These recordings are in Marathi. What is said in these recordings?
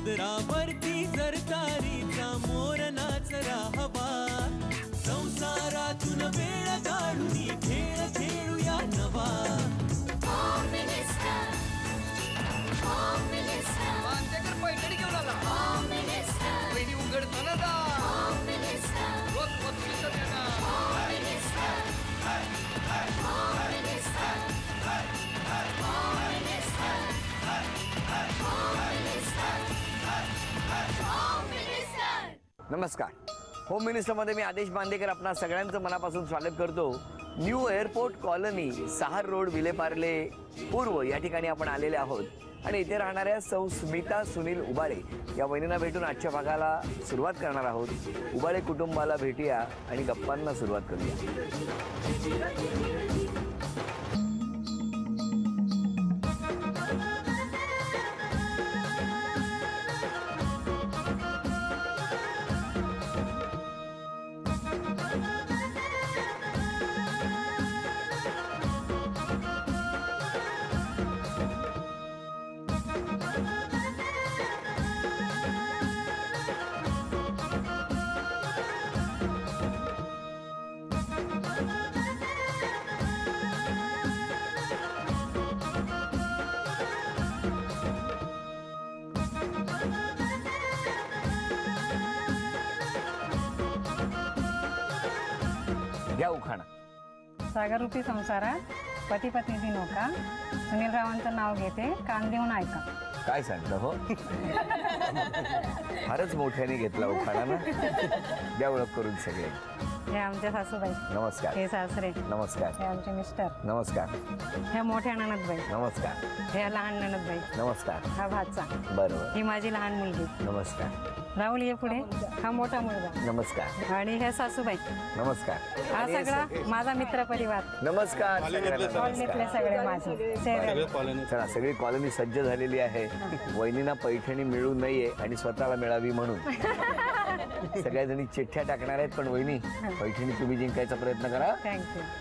पदरावरती सरकारीचा मोर नाचरा हवा, संसारातून वेळ काढून खेळ खेळूया नवा. पैठणी घेऊन आला पहिली उघडताना नमस्कार. होम मिनिस्टरमध्ये मी आदेश बांदेकर आपणा सगळ्यांचं मनापासून स्वागत करतो. न्यू एअरपोर्ट कॉलनी, सहार रोड, विलेपार्ले पूर्व या ठिकाणी आपण आलेले आहोत आणि इथे राहणाऱ्या सौ स्मिता सुनील उबाळे या वहिनींना भेटून आजच्या भागाला सुरुवात करणार आहोत. उबाळे कुटुंबाला भेटूया आणि गप्पांना सुरुवात करूया. सागररूपी संसारात पती पत्नीची नौका, सुनील रावांचं नाव घेते, कान देऊन ऐका. काय सांगता हो. फारच मोठ्याने घेतला उखाणा ना. द्या ओळख करून सगळे. हे आमच्या सासूबाई. नमस्कार. हे सासरे. नमस्कार. हे आमचे मिस्टर. नमस्कार. ह्या मोठ्या नणदबाई. नमस्कार. ह्या लहान नणदबाई. नमस्कार. हा भाचा. बरोबर. ही माझी लहान मुलगी. नमस्कार. राहुल ये पुढे. हा मोठा मुलगा. नमस्कार. आणि ह्या सासूबाई. नमस्कार. हा सगळा माझा मित्र परिवार. नमस्कार. कॉलनीतले सगळे माझे. चला, सगळी कॉलनी सज्ज झालेली आहे. वहिनींना पैठणी मिळू नये आणि स्वतःला मिळावी म्हणून सगळ्या जणी चिठ्ठ्या टाकणार आहेत. पण वहिनी, पैठणी तुम्ही जिंकायचा प्रयत्न करा.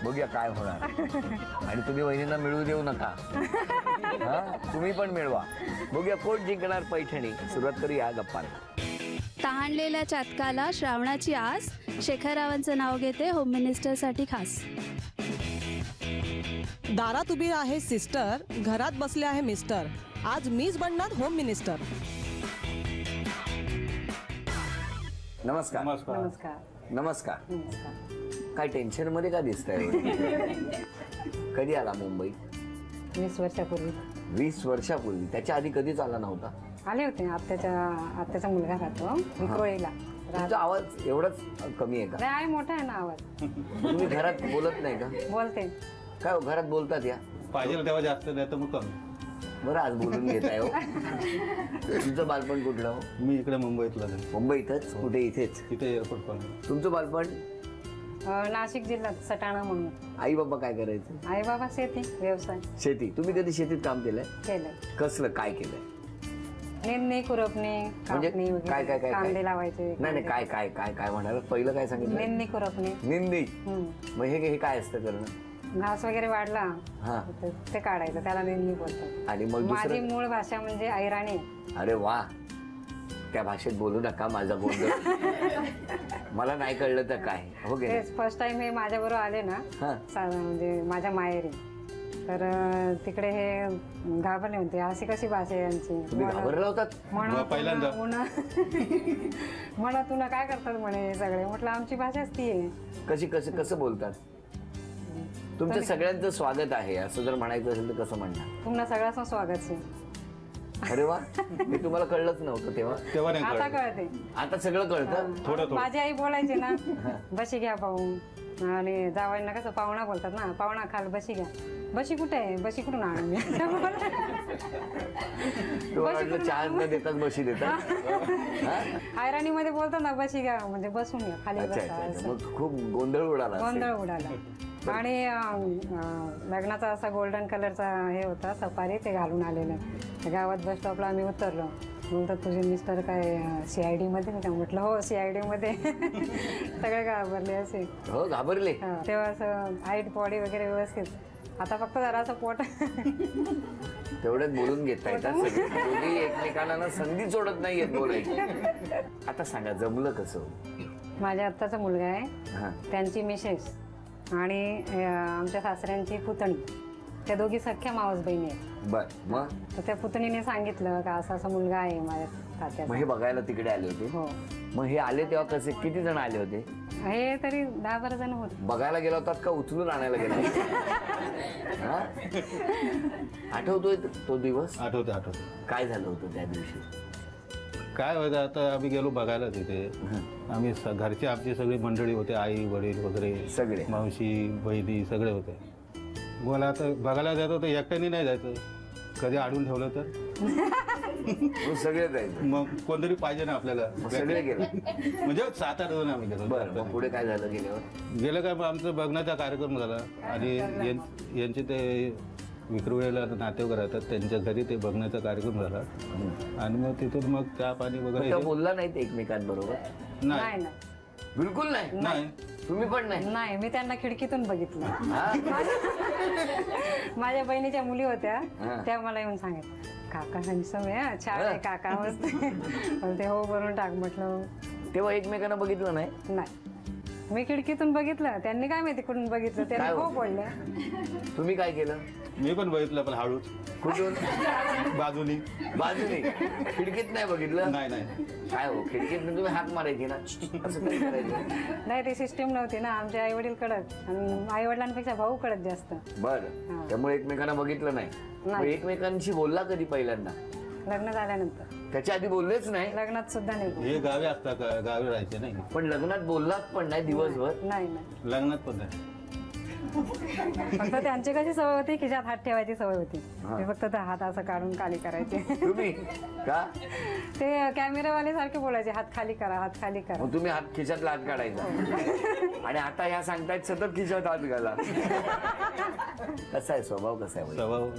बघूया काय होणार. आणि तुम्ही वहिनींना मिळू देऊ नका. तुम्ही पण मिळवा. बघूया कोण जिंकणार पैठणी. सुरुवात करूया गप्पांना. तहानलेल्या चातकाला श्रावणाची आस, शेखर रावांचं नाव घेते, होम मिनिस्टरसाठी खास. दारात उभी आहे सिस्टर, घरात बसले आहे मिस्टर, आज मीच बनणार होम मिनिस्टर. नमस्कार. नमस्कार. नमस्कार. काय टेन्शन मध्ये का दिसतंय. कधी आला मुंबईत? 20 वर्षापूर्वी. 20 वर्षापूर्वी. त्याच्या आधी कधीच आला नव्हता? आले होते. आत्याचा मुलगा राहतो विक्रोळीला. तुमचा आवाज एवढाच कमी आहे का? नाही, मोठा आहे ना आवाज. तुम्ही घरात बोलत नाही का? बोलते. काय घरात बोलतात या? पाहिजे तेव्हा जास्त नाही तर मग कमी. बरं, आज बोलून घेताय हो. तुमचं बालपण कुठलं हो? मी इकडे मुंबईतला. मुंबईतच? कुठे? इथेच? इथे एअरपोर्ट कॉलनी. तुमचं बालपण? नाशिक जिल्ह्यात सटाणा म्हणून. आई बाबा काय करायचं? आई बाबा शेती, व्यवसाय. शेती. तुम्ही कधी शेतीत काम केलंय? केलंय. कसलं काय केलंय? निंदणी, खुरपणी, कापणी, काय काय काय कांदे लावायचे. नाही, काय काय काय काय म्हणाल? पहिलं काय सांगितलं? निंदणी, खुरपणी. निंदणी. मग हे काय असतं करणं? घास वगैरे वाढला ते काढायचं, त्याला निंदणी बोलतात. आणि मग माझी मूळ भाषा म्हणजे ऐराणी. अरे वा. त्या भाषेत बोलू नका, माझा गोंधळ. मला नाही कळलं तर काय. हो गे. फर्स्ट टाइम हे माझ्या बरोबर आले ना, म्हणजे माझ्या माहेरी, तर तिकडे हे घाबरले होते. अशी कशी भाषा आहे यांची. घाबरला होतात? म्हणा तुला काय करतात म्हणे सगळे. म्हटलं आमची भाषाच ती आहे. कशी कसं बोलतात? तुमच्या सगळ्यांचं स्वागत आहे असं जर म्हणायचं असेल तर कसं म्हणणार? तुम्हाला सगळ्यांचं स्वागत आहे. अरे वा. मी तुम्हाला कळलंच नव्हतं तेव्हा. आता कळते. आता सगळं कळतं. थोडं. माझी आई बोलायची ना, बशी घ्या पाहून. आणि जावायला कसं पाहुणा बोलतात ना, पाहुणा खाल बशी घ्या. बशी कुठे आहे? बशी कुठून आणून मी? चहा न देतात बशी देतात. ऐराणी मध्ये बोलतात ना, बशी घ्या म्हणजे बसून घ्या, खाली बसा. खूप गोंधळ उडाला. गोंधळ उडाला. आणि लग्नाचा असा गोल्डन कलरचा हे होता सफारी, ते घालून आलेलं. गावात बस स्टॉपला आम्ही उतरलो. बोलतात तुझे मिस्टर काय CID मध्ये? मी म्हटलं हो CID मध्ये. सगळे घाबरले असे. हो घाबरले. तेव्हा असं हाईट बॉडी वगैरे व्यवस्थित. आता फक्त जरा असं पोट तेवढ्यात बोलून घेता येतात सगळे. दोघी एकमेकांना ना संधी सोडत नाहीयेत बोलायची. आता सांगा जमलं कसं? माझ्या आत्ताचा मुलगा आहे, हा त्यांची मिसेस आणि आमच्या सासऱ्यांची पुतणी, त्या दोघी सख्या मावस बहिणी आहेत. बर मग तर त्या पुतणीने सांगितलं का असा असा मुलगा आहे माझ्या मग तात्याचा. हे बघायला तिकडे आले होते. हो, मग हे आले तेव्हा कसे किती जण आले होते? हे तरी 10-12 जण होते. बघायला गेला होतात का उचलून आणायला गेला? हा? आठवतोय तो दिवस? आठवते काय झालं होतं त्या दिवशी? काय व्हायचं आता आम्ही गेलो बघायला तिथे. आम्ही घरची आमची सगळी मंडळी होते, आई वडील वगैरे सगळे मावशी बहिणी सगळे होते. मला आता बघायला जायचं होतं, एकट्याने नाही जायचं. कधी अडून ठेवलं तर मग सगळे जायचं. मग कोणतरी पाहिजे ना आपल्याला. मग सगळे गेले. म्हणजे 7-8 जण आम्ही गेलो. बरं मग पुढे काय झालं गेल्यावर? गेलं काय मग आमचं बघण्याचा कार्यक्रम झाला आणि यांचे ते विक्रोळीला नातेवाईक राहतात, त्यांच्या घरी ते बघण्याचा कार्यक्रम झाला. आणि मग तिथून मग चहा पाणी वगैरे. बोलला नाहीत एकमेकांबरोबर? नाही नाही नाही बिलकुल नाही. नाही तुम्ही पण नाही? नाही, मी त्यांना खिडकीतून बघितलं. हा? माझ्या बहिणीच्या मुली होत्या, हा. त्या मला येऊन सांगितलं काका हॅन्सम आहे, छान आहे काका, मस्त आहे. पण ते हो करून टाक म्हटलं. तेव्हा एकमेकांना बघितलं नाही? नाही, मी खिडकीतून बघितलं, त्यांनी काय माहिती कुठून बघितलं, त्यांनी काय हो होतं? बोलले. तुम्ही काय केलं? मी पण बघितलं पण हळूच कुठून? बाजूनी. बाजूनी? खिडकीत नाही बघितलं? नाही काय हो खिडकीत तुम्ही हाक मारायची ना, असं काय करायचं? नाही, ती सिस्टीम नव्हती ना, आमचे आई वडील कडक आणि आई वडिलांपेक्षा भाऊ कडक जास्त. बरं हा. त्यामुळे एकमेकांना बघितलं नाही. मग नाही. एकमेकांशी बोलला कधी पहिल्यांदा? लग्न झाल्यानंतर. त्याच्या आधी बोललेच नाही? लग्नात सुद्धा नाही. हे गावी असतात का? गावी राहायचे नाही. पण लग्नात बोललात पण नाही दिवसभर? नाही नाही, लग्नात पण नाही. फक्त त्यांची कशी सवय होती, खिशात हात ठेवायची सवय होती. हा. ते फक्त हात असं काढून खाली करायचे. तुम्ही का? ते कॅमेरावाले सारखे बोलायचे, हात खाली करा, हात खाली करा. मग तुम्ही हात खिशातला हात काढायचा आणि आता ह्या सांगतायत सतत खिशात हात घाला. कसा आहे स्वभाव? कसा आहे? स्वभाव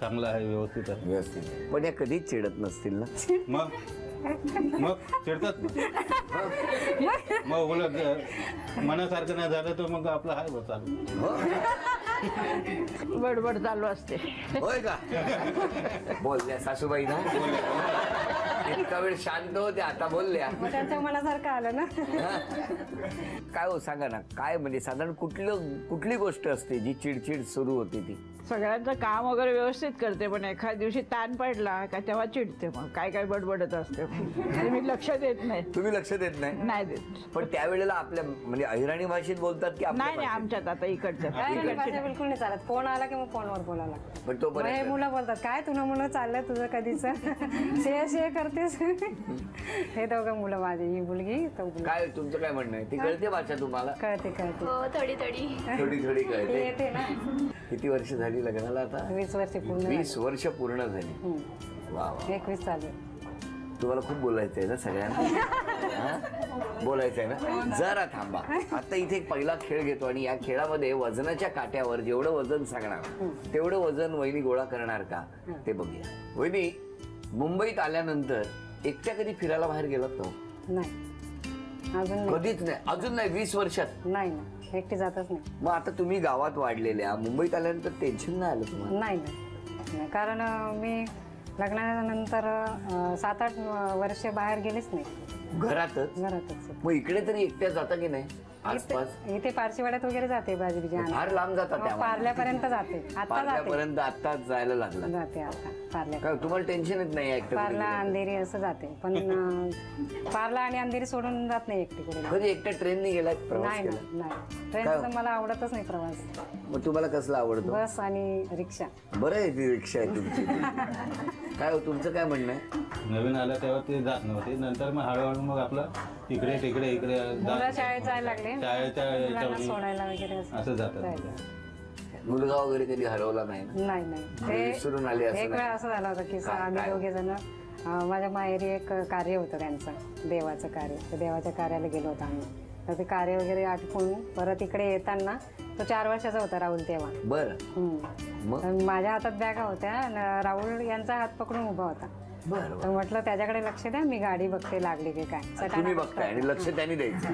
चांगला आहे, व्यवस्थित आहे. व्यवस्थित. पण या कधीच चिडत नसतील ना? मग चिडतात ना. मग बोलत मनासारखं नाही झालं तर मग आपलं हाय बघ चालू. बडबड चालू असते. होय का? बोलल्या सासूबाई ना? इतका वेळ शांत होत्या, आता बोलल्या. मग त्यांच्या मनासारखं आलं ना. काय हो सांगा ना, काय म्हणजे साधारण कुठली गोष्ट असते जी चिडचिड सुरू होते ती? सगळ्यांचं काम वगैरे व्यवस्थित करते, पण एखाद्या दिवशी ताण पडला का तेव्हा चिडते. मग काय काय बडबडत असते, म्हणजे मी लक्ष देत नाही. तुम्ही लक्ष देत नाही? नाही देत. पण त्यावेळेला आपल्या म्हणजे अहिराणी भाषेत बोलतात की आपल्या नाही नाही, भाषेत? आमच्यात आता इकडचं काय भाषा बिलकुल नाही चालत. फोन आला की मग फोनवर बोलायला. पण मग हे तोपर्यंत मुलं बोलतात काय तुला म्हणून चाललंय तुझं कधीच शे करतेस. हे दोघं मुलं माझी, ही मुलगी तो मुलगा. काय तुमचं काय म्हणणं आहे? ती कळते भाषा तुम्हाला? कळते कळते, थोडी थोडी. थोडी थोडी ती कळते. येते ना. किती वर्ष झाली लग्नाला आता? 20 वर्ष पूर्ण 20 वर्ष पूर्ण झाली. झाली. वा वा. 21 चालू आहे. तुम्हाला खूप बोलायचं आहे ना सगळ्यांना? हा? बोलायचं आहे ना? जरा थांबा, आता इथे एक पहिला खेळ घेतो आणि या खेळामध्ये वजनाच्या काट्यावर जेवढं वजन सांगणार तेवढं वजन वहिनी गोळा करणार का ते बघूया. वहिनी, मुंबईत आल्यानंतर एकट्या कधी फिरायला बाहेर गेलात का? नाही, अजून नाही. कधीच नाही? अजून नाही? 20 वर्षात नाही ना, एकटी जातच नाही. मग आता तुम्ही गावात वाढलेल्या, मुंबईत आल्यानंतर टेन्शन नाही आलं तुम्हाला? नाही नाही, कारण मी लग्नानंतर 7-8 वर्ष बाहेर गेलीच नाही, घरातच? घरातच. मग इकडे तरी एकट्या जाता की नाही आसपास? इथे पारशीवाड्यात वगैरे जाते, भाजी बिजी आणायला. फार लांब जाता त्या? पार्ल्यापर्यंत जाते, आता जाते. पार्ल्यापर्यंत आताच जायला लागला? जाते आता पार्ल्या. काय तुम्हाला टेन्शन येत नाही एकटं? पार्ला अंधेरी असं जाते, पण पार्ला आणि अंधेरी सोडून जात नाही एकटी कुठे. कधी एकट्या ट्रेनने गेला प्रवास नाही केला? नाही, ट्रेनचं मला आवडतच नाही प्रवास. मग तुम्हाला कसला आवडतो? बस आणि रिक्षा. बरं आहे, ती रिक्षा आहे तुमची. काय हो तुमचं काय म्हणणं आहे? नवीन आलं तेव्हा ते जात नव्हते, नंतर मग हळूहळू मग आपलं इकडे तिकडे इकडे मुलं शाळेत जायला लागले, शाळेच्या मुलांना याच्यावर सोडायला वगैरे असं जातात. जायचं. मुलगा वगैरे कधी हरवला नाही ना? नाही नाही, म्हणजे विसरून आले असं एक वेळ नाही? असं झालं होतं की काय- आम्ही काय? दोघे जण माझ्या माहेरी एक कार्य होतं त्यांचं, देवाचं कार्य. तर देवाच्या कार्याला गेलो होतो आम्ही. तर ते कार्य वगैरे आटपून परत इकडे येताना तो 4 वर्षाचा होता राहुल तेव्हा. बरं. मग तर माझ्या हातात बॅगा होत्या आणि राहुल यांचा हात पकडून उभा होता. बरं. तर म्हटलं त्याच्याकडे लक्ष द्या, मी गाडी बघते लागली की काय. तुम्ही सटाणा बघताय आणि लक्ष त्यांनी द्यायचं.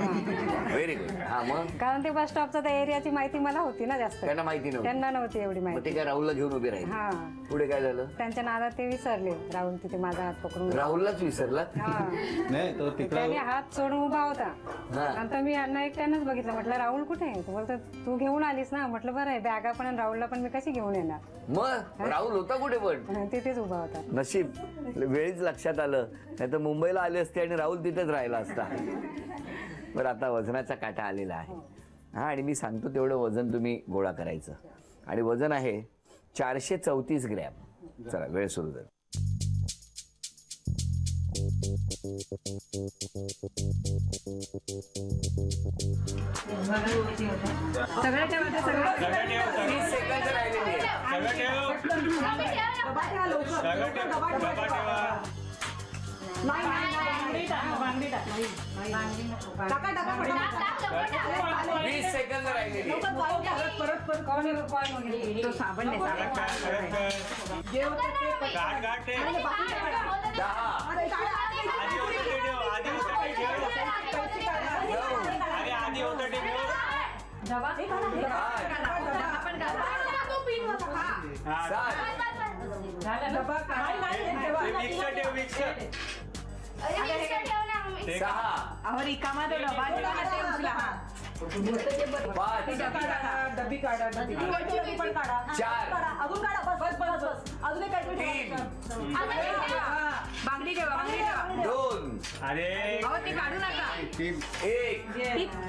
Very good. हा मग कारण ते बस स्टॉपचं त्या एरियाची माहिती मला होती ना जास्त, त्यांना माहिती नव्हती. त्यांना नव्हती एवढी मग माहिती. ते काय राहुलला घेऊन उभे राहिले. हा, पुढे काय झालं? त्यांच्या नादात ते विसरले. राहुल तिथे माझा हात पकडून, राहुललाच विसरला. हा, नाही तो तिकडे त्याने हात सोडून उभा होता. हा. नंतर मी यांना एकट्यानंच बघितलं. म्हटलं राहुल कुठे आहे? बोलतो तू घेऊन आलीस ना. म्हटलं बरं आहे, बॅगा पण आणि राहुलला पण मी कशी घेऊन येणार. मग राहुल होता कुठे पण? तिथेच उभा होता. नशीब वेळीच लक्षात आलं, नाही तर मुंबईला आले असते आणि राहुल तिथेच राहिला असता. बरं, आता वजनाचा काटा आलेला आहे. हा, आणि मी सांगतो तेवढं वजन तुम्ही गोळा करायचं. आणि वजन आहे 434 ग्रॅम. चला, वेळ सुरू झाली. सगळ्याच्या मध्ये सगळं 30 सेकंद राहिलेली आहे. वीस सेकंद राहिलेली आहे. तो साबण नाही, डब्बी काढा, बांगडी ठेवा, बांगडी ठेवा. 2 ते काढू नका. 1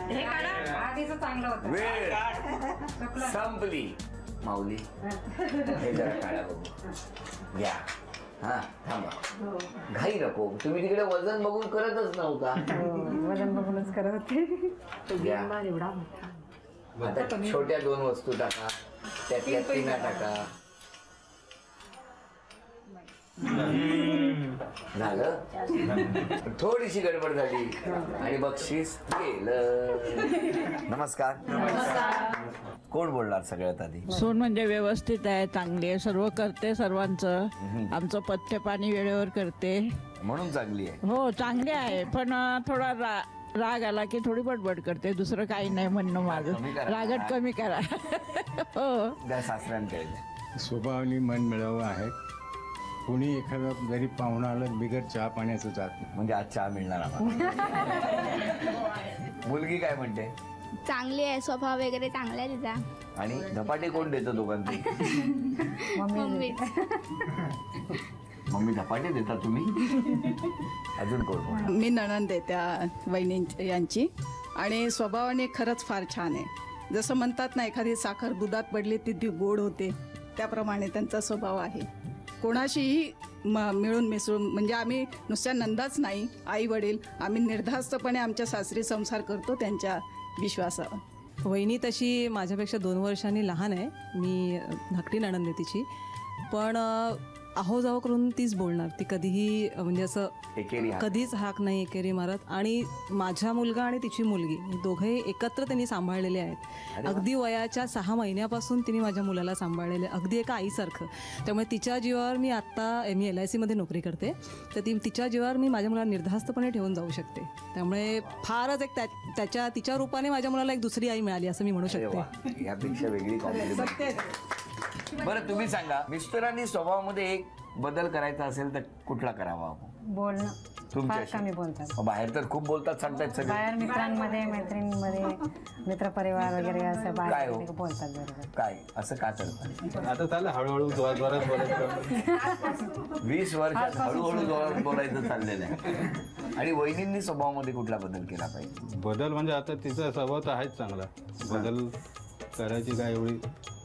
हे काढा. आधीच चांगलं होतं. वेळ संपली. माऊली, हे जरा काढा बघू. घ्या. हा, थांबा, घाई नको. तुम्ही तिकडे वजन बघून करतच नव्हता. वजन बघूनच करत होते. घ्या. आता छोट्या 2 वस्तू टाका, त्यातल्या 3 टाका. झालं. थोडीशी गडबड झाली आणि बक्षीस गेलं. नमस्कार. कोण बोलणार सगळ्यात आधी? सून म्हणजे व्यवस्थित आहे, चांगली आहे, सर्व करते सर्वांचं. आमचं पथ्य पाणी वेळेवर करते, म्हणून चांगली आहे. हो चांगली आहे. पण थोडा राग आला की थोडी बडबड करते, दुसरं काही नाही म्हणणं माझं. कमी करा. रागट कमी करा. हो, त्या सासऱ्यांकडे द्या. स्वभावाने मन मिळावं आहे. कोणी एखादा जरी पाहुणा आलं बिगर चहा पाण्याचं जात नाही. म्हणजे आज चहा मिळणार आम्हाला. मुलगी काय म्हणते? चांगली आहे, स्वभाव वगैरे चांगला आहे तिचा. आणि धपाटे कोण देतं दोघांची? मम्मी. मम्मी धपाटे देता तुम्ही? अजून कोण? मी नणंद आहे त्या वहिनी यांची. आणि स्वभावाने खरंच फार छान आहे. जसं म्हणतात ना, एखादी साखर दुधात पडली ती गोड होते, त्याप्रमाणे त्यांचा स्वभाव आहे. कोणाशीही मिळून मिसळून, म्हणजे आम्ही नुसत्या नंदाच नाही, आई वडील आम्ही निर्धास्तपणे आमच्या सासरी संसार करतो त्यांच्या विश्वासावर. वहिनी तशी माझ्यापेक्षा 2 वर्षांनी लहान आहे. मी धाकटी नणंद आहे तिची. पण आहोजाव करून तीच बोलणार. ती कधीही म्हणजे असं एकेरी हाक. कधीच हाक नाही एकेरी मारत. आणि माझा मुलगा आणि तिची मुलगी दोघे एकत्र त्यांनी सांभाळलेले आहेत. अगदी वयाच्या 6 महिन्यापासून तिने माझ्या मुलाला सांभाळलेलं, अगदी एका आईसारखं. त्यामुळे तिच्या जीवावर मी आत्ता मी LIC मध्ये नोकरी करते, तर तिच्या जीवावर मी माझ्या मुलाला निर्धास्तपणे ठेवून जाऊ शकते. त्यामुळे फारच एक तिच्या रूपाने माझ्या मुलाला एक दुसरी आई मिळाली असं मी म्हणू शकते. यापेक्षा वेगळी कॉम्प्लिमेंट. बरं, तुम्ही सांगा, मिस्टरांनी स्वभावामध्ये एक बदल करायचा असेल तर कुठला करावा? बोलणं फार तुमच्याशी? कमी बोलतात. बाहेर तर खूप बोलतात, सांगतायत सगळे. बाहेर मित्रांमध्ये, मैत्रिणींमध्ये, मित्रपरिवार वगैरे असं काय बाहेर हो? बोलतात बरोबर. काय असं का करतात? आता चाललं हळूहळू जोरात बोलायचं. 20 वर्षात हळूहळू जोरात बोलायचं चाललेलं आहे. आणि वहिनींनी स्वभावामध्ये कुठला बदल केला पाहिजे? बदल म्हणजे आता तिचा स्वभाव तर आहेच चांगला. बदल करायची काय एवढी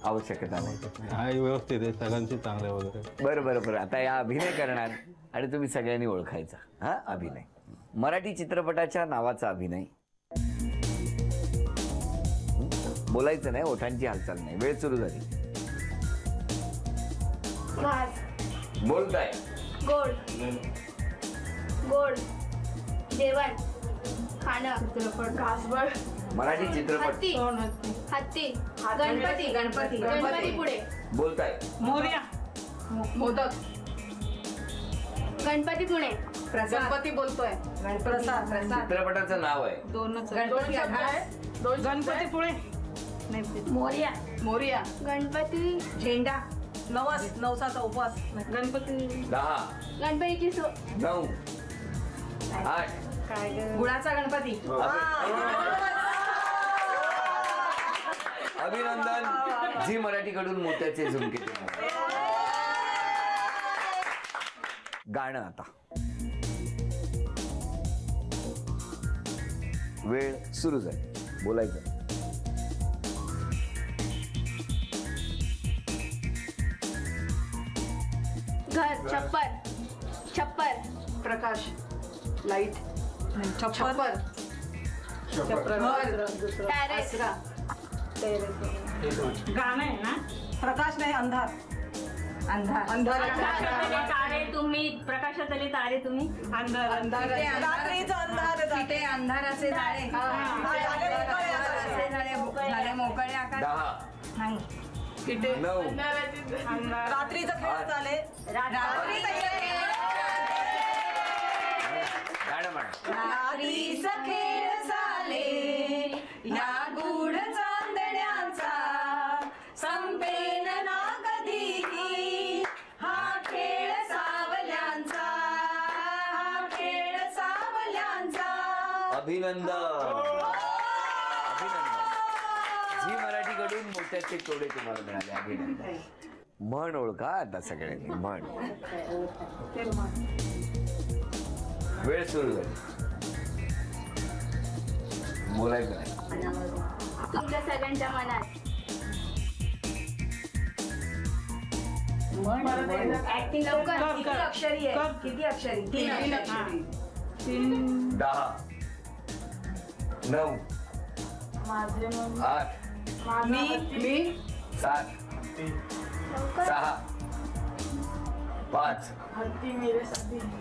आवश्यकता नाही. हा व्यवस्थित आहे, सगळ्यांची चांगलं वगैरे. बरं. आता या अभिनय करणार आणि तुम्ही सगळ्यांनी ओळखायचा. हा अभिनय, मराठी चित्रपटाच्या नावाचा अभिनय. बोलायचं नाही, ओठांची हालचाल नाही. वेळ सुरू झाली. बोलताय. गोड गोड जेवण खाणं घासबळ मराठी चित्रपट. हत्ती गणपती पुढे बोलताय. मोदक गणपती पुणे. गणपती बोलतोय. प्रसाद. चित्रपटाचं नाव आहे. दोनच गणपती पुळे. मोरया. मोरिया. गणपती झेंडा. नवसाचा उपवास. गणपती. 10 गणपतीची 9 8 गुळाचा गणपती. अभिनंदन. झी मराठीकडून मोत्याचे झुमके. गाणं आता. वेळ सुरू झाली. बोलायचं. घर. छप्पर. प्रकाश. लाईट. छप्पर. टॅरेस. गाणं आहे ना. प्रकाश नाही अंधार. तारे तुम्ही. प्रकाशातले तारे तुम्ही. रात्रीचं अंधार. तिथे अंधाराचे जाळे. झाले मोकळे आकाश. 10 नाही. 9 रात्रीचं खेळ झाले. गाणं म्हणा. रात्रीचं खेळ झाले या गूढ चांदण्यांचा, संपेन ना कधीही हा खेळ सावल्यांचा, हा खेळ सावल्यांचा. अभिनंदन. झी मराठीकडून मोत्याचे तोडे तुम्हाला मिळाले. अभिनंदन. म्हण ओळखा आता सगळ्यांनी. म्हण. वेळ सुरू झाली. बोलायचं नाही. तुमच्या सगळ्यांच्या मनात. ऍक्टिंग लवकर. किती अक्षरी आहे? किती अक्षरी? 3 अक्षरी. 10 9 8 मी 7 6 5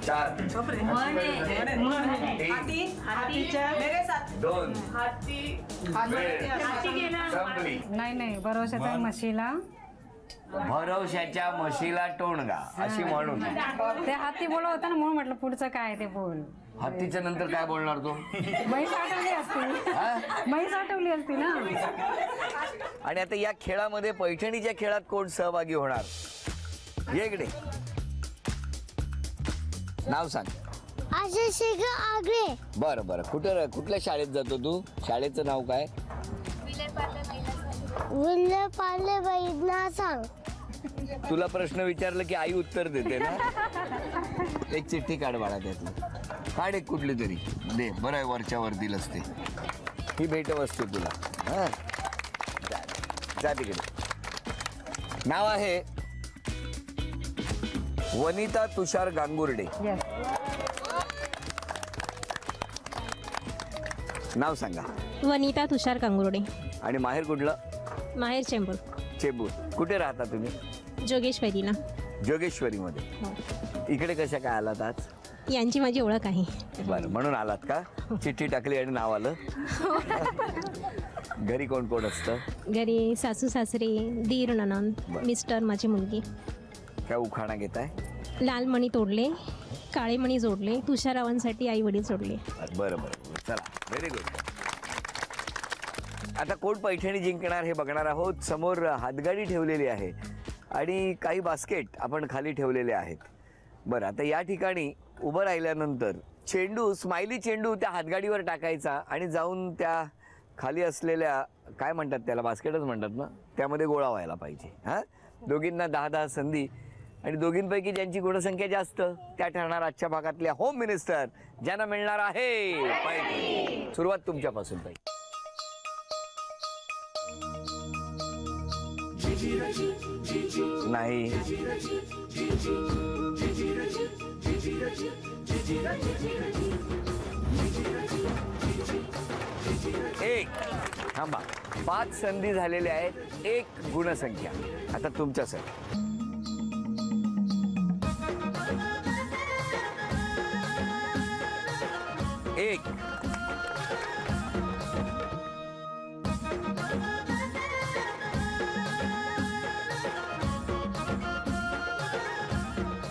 4 2 संपली. नाही भरोशाच्या म्हशीला. भरवशाच्या म्हशीला टोणगा अशी म्हणून. ते हाती बोलत होता ना, म्हणून म्हटलं पुढचं काय ते बोल. हत्तीच्या नंतर काय बोलणार तो? म्हैस आठवली असती. म्हैस आठवली असती ना. आणि आता या खेळामध्ये पैठणीच्या खेळात कोण सहभागी होणार? ये इकडे. नाव सांग. आगळे. बरं कुठल्या शाळेत जातो तू? शाळेचं नाव काय? विल्हेपार्ले बैठना सांग. तुला प्रश्न विचारलं की आई उत्तर देते ना. एक चिठ्ठी काढ बाळा त्यातली. काढ एक कुठली तरी दे. बरं आहे, वरच्या वर दिलंच ते. ही भेट वस्तू तुला. हा जा तिकडे. नाव आहे वनिता तुषार गांगुर्डे. नाव सांगा. वनिता तुषार गांगुर्डे. आणि माहेर कुठलं? माहेर चेंबूर. चेंबूर. कुठे राहता तुम्ही? जोगेश्वरीला. जोगेश्वरीमध्ये. इकडे कशा काय आलात आज? यांची माझी ओळख आहे. बरं, म्हणून आलात का? चिठ्ठी टाकली आणि नाव आलं. घरी कोण कोण असतं? घरी सासू सासरे, दीर ननंद, मिस्टर, माझी मुलगी. काय उखाणा घेताय? लाल मणी तोडले, काळे मणी जोडले, तुषारावांसाठी आई वडील जोडले. बरं चला, व्हेरी गुड. आता कोण पैठणी जिंकणार हे बघणार आहोत. समोर हातगाडी ठेवलेली आहे आणि काही बास्केट आपण खाली ठेवलेले आहेत. बरं, आता या ठिकाणी उभं राहिल्यानंतर चेंडू, स्माइली चेंडू त्या हातगाडीवर टाकायचा आणि जाऊन त्या खाली असलेल्या, काय म्हणतात त्याला, बास्केटच म्हणतात ना, त्यामध्ये गोळा व्हायला पाहिजे. हां, दोघींना 10-10 संधी आणि दोघींपैकी ज्यांची गुणसंख्या जास्त त्या ठरणार आजच्या भागातल्या होम मिनिस्टर, ज्यांना मिळणार आहे पैठणी. सुरुवात तुमच्यापासून पाहिजे. नाही, एक. थांबा, 5 संधी झालेल्या आहेत, 1 गुणसंख्या. आता तुमच्यासाठी एक.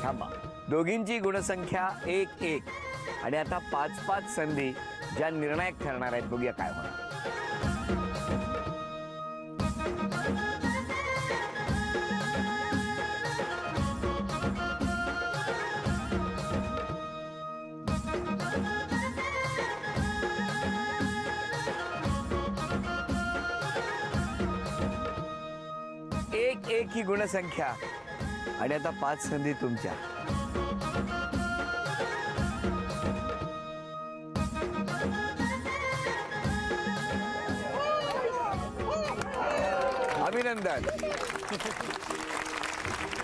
थांबा, दोघींची गुणसंख्या 1-1 आणि आता 5-5 संधी ज्या निर्णायक ठरणार आहेत. बघूया काय होणार. एक ही गुणसंख्या आणि आता 5 संधी तुमच्या. अभिनंदन.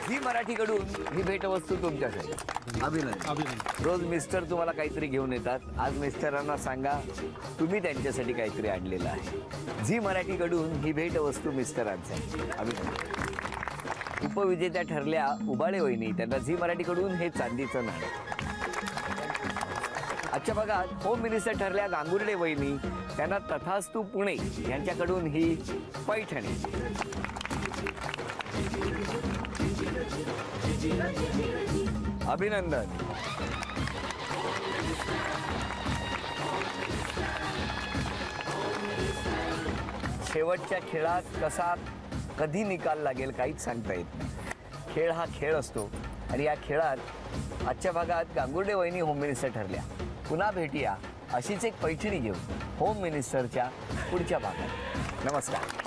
झी मराठीकडून ही भेटवस्तू तुमच्यासाठी. अभिनंदन. रोज मिस्टर तुम्हाला काहीतरी घेऊन येतात. आज मिस्टरांना सांगा तुम्ही त्यांच्यासाठी काहीतरी आणलेलं आहे. झी मराठीकडून ही भेटवस्तू मिस्टरांसाठी. अभिनंदन. उपविजेत्या ठरल्या उबाळे वहिनी. त्यांना झी मराठीकडून हे चांदीचं नाणं. आजच्या भागात होम मिनिस्टर ठरल्या गांगुर्डे वहिनी. त्यांना तथास्तू पुणे यांच्याकडून ही पैठणी. अभिनंदन. शेवटच्या खेळात कधी निकाल लागेल काहीच सांगता येत नाही. खेळ हा खेळ असतो आणि या खेळात आजच्या भागात गांगुर्डे वहिनी होम मिनिस्टर ठरल्या. पुन्हा भेटूया अशीच एक पैठणी घेऊन होम मिनिस्टरच्या पुढच्या भागात. नमस्कार.